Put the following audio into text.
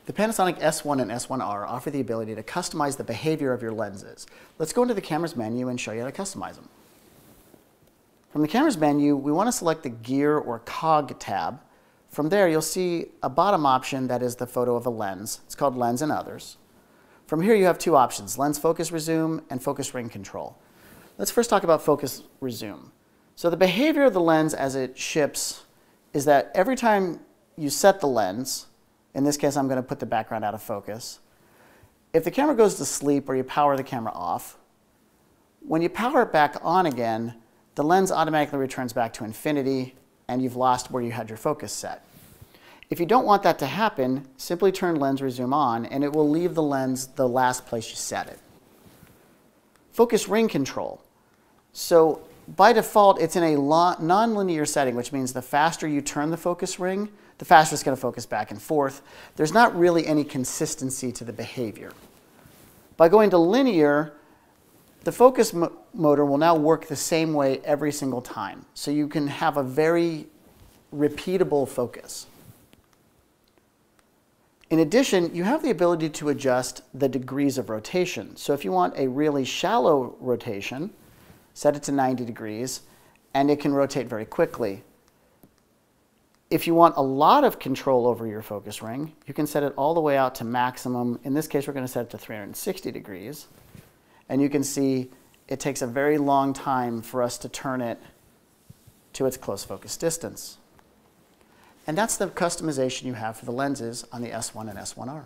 The Panasonic S1 and S1R offer the ability to customize the behavior of your lenses. Let's go into the camera's menu and show you how to customize them. From the camera's menu, we want to select the Gear or Cog tab. From there, you'll see a bottom option that is the photo of a lens. It's called Lens and Others. From here, you have two options, Lens Focus Resume and Focus Ring Control. Let's first talk about Focus Resume. So the behavior of the lens as it ships is that every time you set the lens, in this case, I'm going to put the background out of focus. If the camera goes to sleep or you power the camera off, when you power it back on again, the lens automatically returns back to infinity and you've lost where you had your focus set. If you don't want that to happen, simply turn Lens Resume on and it will leave the lens the last place you set it. Focus Ring Control. So by default, it's in a non-linear setting, which means the faster you turn the focus ring, the faster it's going to focus back and forth. There's not really any consistency to the behavior. By going to linear, the focus motor will now work the same way every single time. So you can have a very repeatable focus. In addition, you have the ability to adjust the degrees of rotation. So if you want a really shallow rotation, set it to 90 degrees, and it can rotate very quickly. If you want a lot of control over your focus ring, you can set it all the way out to maximum. In this case, we're going to set it to 360 degrees. And you can see it takes a very long time for us to turn it to its close focus distance. And that's the customization you have for the lenses on the S1 and S1R.